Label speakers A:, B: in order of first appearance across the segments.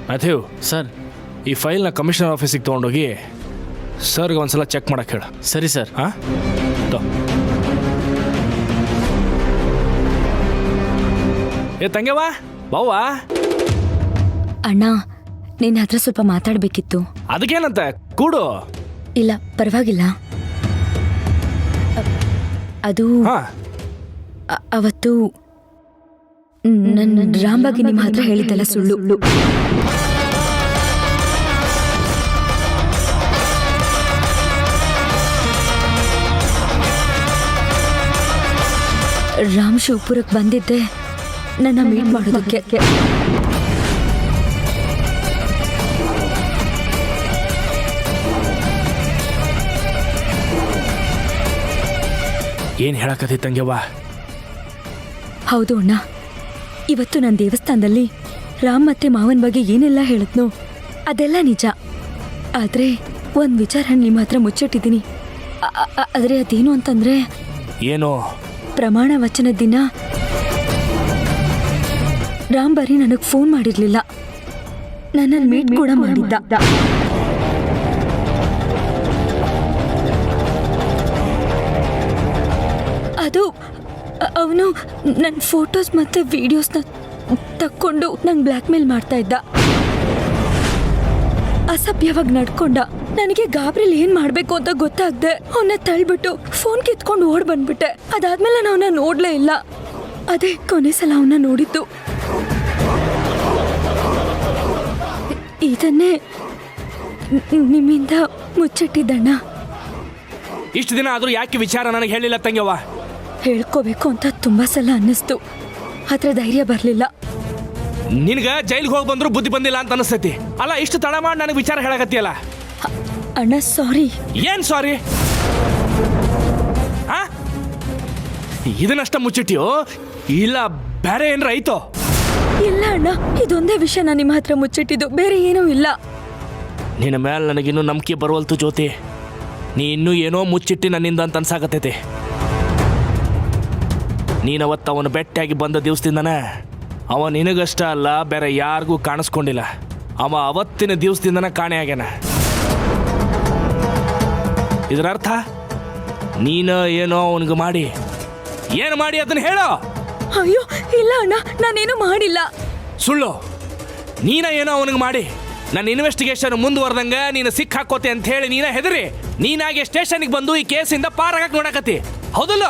A: Matthew,
B: sir.
A: ಈ ಫೈಲ್ನ commissioner ಆಫೀಸಿಗೆ ತೊಗೊಂಡೋಗಿ ಸರ್ಗೆ ಒಂದ್ಸಲ ಚೆಕ್ ಮಾಡಕ್ಕೆ ಹೇಳು.
B: ಸರಿ ಸರ್.
A: ಹಾಂ ಏ ತಂಗ್ಯವ್ವ, ಬಾವಾ.
C: ಅಣ್ಣ, ನಿನ್ನ ಹತ್ರ ಸ್ವಲ್ಪ ಮಾತಾಡಬೇಕಿತ್ತು.
A: ಅದಕ್ಕೇನಂತ, ಕೂಡು.
C: ಇಲ್ಲ, ಪರವಾಗಿಲ್ಲ. ಅದು
A: ಹಾಂ,
C: ಅವತ್ತು ನನ್ನ ರಾಮ್ ಬಗ್ಗೆ ನಿಮ್ಮ ಹತ್ರ ಹೇಳಿದ್ದಲ್ಲ ಸುಳ್ಳು. ರಾಮ್ ಶಿವಪುರಕ್ಕೆ ಬಂದಿದ್ದೆ ನನ್ನ ಮೀಟ್ ಮಾಡೋದಕ್ಕೆ.
A: ಏನು ಹೇಳಕತ್ತಿ ತಂಗ್ಯವ್ವ?
C: ಹೌದು ಅಣ್ಣ, ಇವತ್ತು ನನ್ನ ದೇವಸ್ಥಾನದಲ್ಲಿ ರಾಮ್ ಮತ್ತೆ ಮಾವನ ಬಗ್ಗೆ ಏನೆಲ್ಲ ಹೇಳಿದ್ನೋ ಅದೆಲ್ಲ ನಿಜ. ಆದ್ರೆ ಒಂದು ವಿಚಾರ ನಿಮ್ಮ ಹತ್ರ ಮುಚ್ಚಿಟ್ಟಿದ್ದೀನಿ. ಆದರೆ ಅದೇನು ಅಂತಂದ್ರೆ,
A: ಏನು?
C: ಪ್ರಮಾಣ ವಚನದ ದಿನ ರಾಮ್ ಬರೀ ನನಗೆ ಫೋನ್ ಮಾಡಿರ್ಲಿಲ್ಲ, ನನ್ನನ್ನು ಮೀಟ್ ಕೂಡ ಮಾಡಿದ್ದ. ಅದು ಅವನು ನನ್ನ ಫೋಟೋಸ್ ಮತ್ತೆ ವಿಡಿಯೋಸ್ನ ತಕ್ಕೊಂಡು ನಂಗೆ ಬ್ಲ್ಯಾಕ್ ಮೇಲ್ ಮಾಡ್ತಾ ಇದ್ದ. ಅಸಭ್ಯವಾಗಿ ನಡ್ಕೊಂಡ. ನನಗೆ ಗಾಬ್ರಿಲ್ ಏನ್ ಮಾಡ್ಬೇಕು ಅಂತ ಗೊತ್ತಾಗ್ದೆ ಅವನ್ನ ತಳ್ಬಿಟ್ಟು ಫೋನ್ ಕಿತ್ಕೊಂಡು ಓಡ್ ಬಂದ್ಬಿಟ್ಟೆ. ಅದಾದ್ಮೇಲೆ ನಾನು ಅವನ್ನ ನೋಡ್ಲೇ ಇಲ್ಲ. ಅದೇ ಕೊನೆ ಸಲ ಅವನ್ನ ನೋಡಿದ್ದು. ಇದನ್ನೇ ನಿಮ್ಮಿಂದ ಮುಚ್ಚಿಟ್ಟಿದ್ದಣ್ಣ.
A: ಇಷ್ಟು ದಿನ ಆದರೂ ಯಾಕೆ ವಿಚಾರ ನನಗೆ ಹೇಳಿಲ್ಲ ತಂಗ್ಯವ್ವ?
C: ಹೇಳ್ಕೋಬೇಕು ಅಂತ ತುಂಬಾ ಸಲ ಅನ್ನಿಸ್ತು, ಆದ್ರೆ ಧೈರ್ಯ ಬರಲಿಲ್ಲ.
A: ನಿನಗೆ ಜೈಲಿಗೆ ಹೋಗಿ ಬಂದ್ರು ಬುದ್ಧಿ ಬಂದಿಲ್ಲ ಅಂತ ಅನಿಸ್ತೈತಿ ಅಲ್ಲ? ಇಷ್ಟು ತಡ ಮಾಡಿ ನನಗೆ ವಿಚಾರ ಹೇಳಕತ್ತಿಯಲ್ಲ?
C: ಅಣ್ಣ ಸಾರಿ.
A: ಏನ್ ಸಾರಿ? ಇದನ್ನಷ್ಟ ಮುಚ್ಚಿಟ್ಟಿಯೋ ಇಲ್ಲ ಬೇರೆ ಏನ್ರ ಐತೋ?
C: ಇಲ್ಲ ಅಣ್ಣ, ಇದೊಂದೇ ವಿಷಯ ನಾನು ನಿಮ್ಮ ಹತ್ರ ಮುಚ್ಚಿಟ್ಟಿದ್ದು, ಬೇರೆ ಏನೂ ಇಲ್ಲ.
A: ನಿನ್ನ ಮೇಲೆ ನನಗಿನ್ನೂ ನಂಬಿಕೆ ಬರುವಲ್ತು ಜ್ಯೋತಿ. ನೀ ಇನ್ನೂ ಏನೋ ಮುಚ್ಚಿಟ್ಟಿ ನನ್ನಿಂದ ಅಂತ ಅನ್ಸಾಕತ್ತೈತಿ. ನೀನವತ್ತು ಅವನು ಬೆಟ್ಟಾಗಿ ಬಂದ ದಿವಸದಿಂದನೇ ಅವ ನಿನಗಷ್ಟ ಅಲ್ಲ ಬೇರೆ ಯಾರಿಗೂ ಕಾಣಿಸ್ಕೊಂಡಿಲ್ಲ. ಅವ ಅವತ್ತಿನ ದಿವಸದಿಂದನೇ ಕಾಣೆ ಆಗ್ಯಾನ. ಇದರ ಅರ್ಥ ನೀನ ಏನೋ ಅವನಿಗೆ ಮಾಡಿ, ಏನು ಮಾಡಿ ಅದನ್ನ ಹೇಳೋ.
C: ಅಯ್ಯೋ ಇಲ್ಲ ಅಣ್ಣ, ನಾನೇನು ಮಾಡಿಲ್ಲ.
A: ಸುಳ್ಳು. ನೀನ ಏನೋ ಅವನಿಗೆ ಮಾಡಿ ನನ್ನ ಇನ್ವೆಸ್ಟಿಗೇಷನ್ ಮುಂದುವರೆದಂಗ ನೀನು ಸಿಕ್ ಹಾಕೋತೆ ಅಂತ ಹೇಳಿ ನೀನ ಹೆದರಿ ನೀನಾಗೆ ಸ್ಟೇಷನ್ಗೆ ಬಂದು ಈ ಕೇಸಿಂದ ಪಾರಾಗಕ್ಕೆ ನೋಡಕತ್ತಿ, ಹೌದಲ್ಲ?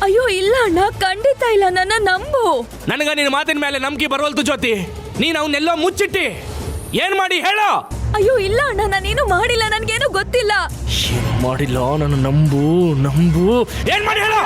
C: ಅಯ್ಯೋ ಇಲ್ಲ ಅಣ್ಣ, ಖಂಡಿತ ಇಲ್ಲ, ನನ್ನ ನಂಬು.
A: ನನಗ ನಿನ್ನ ಮಾತಿನ ಮೇಲೆ ನಂಬಿಕೆ ಬರವಲ್ತು ಜ್ಯೋತಿ. ನೀನು ಅವನ್ನೆಲ್ಲೋ ಮುಚ್ಚಿಟ್ಟಿ ಏನ್ ಮಾಡಿ ಹೇಳೋ.
C: ಅಯ್ಯೋ ಇಲ್ಲ ಅಣ್ಣ, ನಾನೇನು ಮಾಡಿಲ್ಲ, ನನ್ಗೇನು ಗೊತ್ತಿಲ್ಲ.
A: ಏನ್ ಮಾಡಿಲ್ಲ, ನನ್ನ ನಂಬು. ಏನ್ ಮಾಡಿ ಹೇಳೋ.